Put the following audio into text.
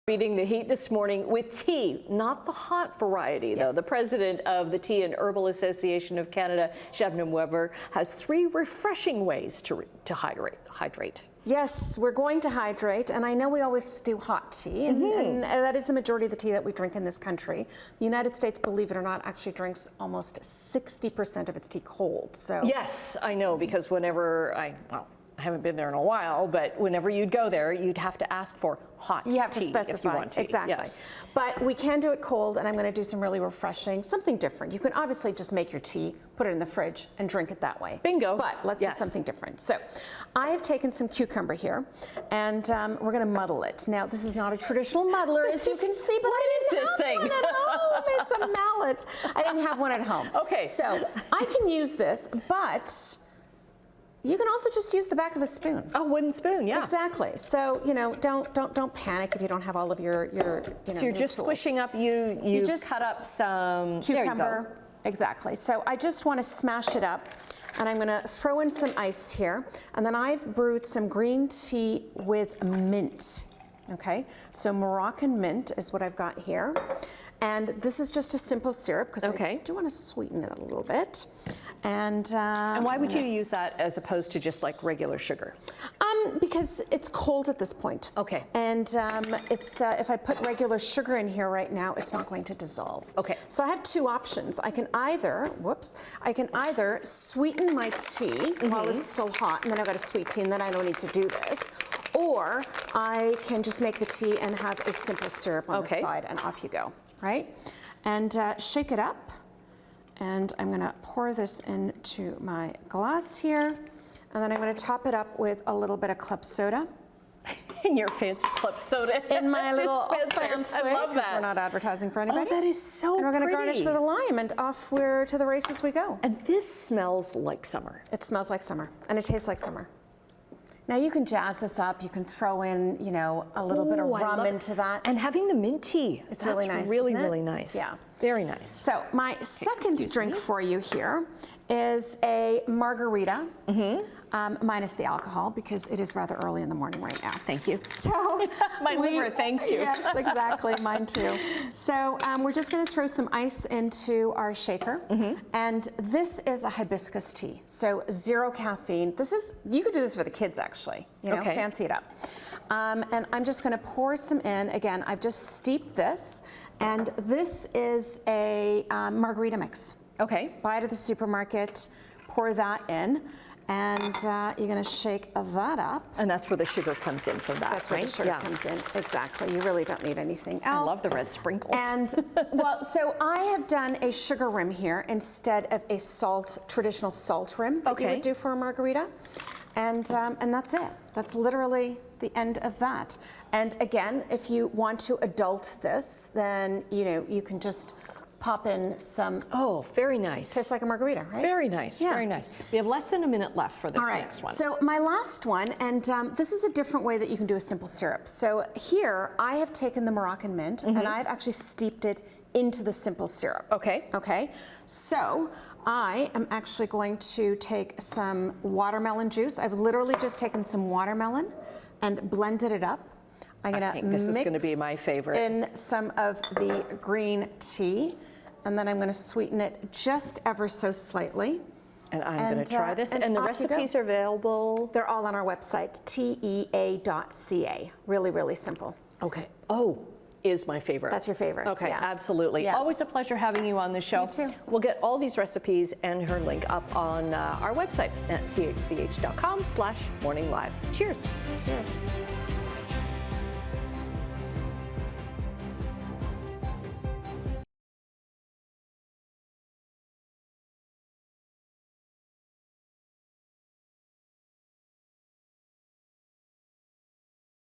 Beating the heat this morning with tea, not the hot variety, though. Yes. The president of the Tea and Herbal Association of Canada, Shabnam Weber, has 3 refreshing ways to hydrate. Yes, we're going to hydrate, and I know we always do hot tea, and that is the majority of the tea that we drink in this country. The United States, believe it or not, actually drinks almost 60% of its tea cold. So yes, I know, because whenever I haven't been there in a while, but whenever you'd go there, you'd have to ask for hot tea. you have to specify, if you want tea. exactly. Yes. But we can do it cold, and I'm going to do some really refreshing, something different. You can obviously just make your tea, put it in the fridge, and drink it that way. Bingo. But let's do something different. So I have taken some cucumber here, and we're going to muddle it. Now, this is not a traditional muddler, as you can see, but what I is didn't this have thing? one at home. It's a mallet. I didn't have one at home. Okay. So I can use this, but you can also just use the back of the spoon. A wooden spoon, yeah. Exactly. So, you know, don't panic if you don't have all of your So you're just tools. squishing up, you just cut up some cucumber. There you go. Exactly. So I just want to smash it up, and I'm going to throw in some ice here, and then I've brewed some green tea with mint. Okay, so Moroccan mint is what I've got here, and this is just a simple syrup because I do want to sweeten it a little bit. And why would you use that as opposed to just like regular sugar? Because it's cold at this point. Okay. And it's if I put regular sugar in here right now, it's not going to dissolve. Okay. So I have 2 options. I can either, sweeten my tea while it's still hot, and then I've got a sweet tea, and then I don't need to do this. Or I can just make the tea and have a simple syrup on the side, and off you go, right? And shake it up. And I'm going to pour this into my glass here, and then I'm going to top it up with a little bit of club soda. In your fancy club soda. In my little fancy. I love that. We're not advertising for anybody. Oh, that is so And we're going to pretty. garnish with a lime, and off we're to the races we go. And this smells like summer. It smells like summer, and it tastes like summer. Now you can jazz this up. You can throw in, you know, a little bit of rum into that. And having the mint tea. It's really nice, Really, isn't it? really nice. Yeah. Very nice. So my second drink for you here is a margarita, minus the alcohol, because it is rather early in the morning right now. Thank you. So my liver thanks you. Yes, exactly. Mine too. So we're just going to throw some ice into our shaker, and this is a hibiscus tea, so 0 caffeine. You could do this for the kids, actually. You know, fancy it up. And I'm just going to pour some in. Again, I've just steeped this, and this is a margarita mix. Okay. Buy it at the supermarket, pour that in, and you're going to shake that up. And that's where the sugar comes in from that, That's where the sugar comes in. Exactly. You really don't need anything else. I love the red sprinkles. And well, so I have done a sugar rim here instead of a traditional salt rim that you would do for a margarita. And that's it. That's literally the end of that. And again, if you want to adult this, then you can just pop in some. Oh, very nice. Tastes like a margarita, right? Very nice, very nice. We have less than a minute left for this next one. So my last one, and this is a different way that you can do a simple syrup. So here I have taken the Moroccan mint and I've actually steeped it into the simple syrup. Okay. Okay. So I am actually going to take some watermelon juice. I've literally just taken some watermelon and blended it up. I'm going to this is going to be my favorite. In some of the green tea, and then I'm going to sweeten it just ever so slightly. And I'm going to try this. And the recipes are available? They're all on our website, tea.ca. Really, really simple. Okay. Oh, is my favorite. That's your favorite. Okay, absolutely. Yeah. Always a pleasure having you on the show. You too. We'll get all these recipes and her link up on our website at chch.com/morninglive. Cheers. Cheers.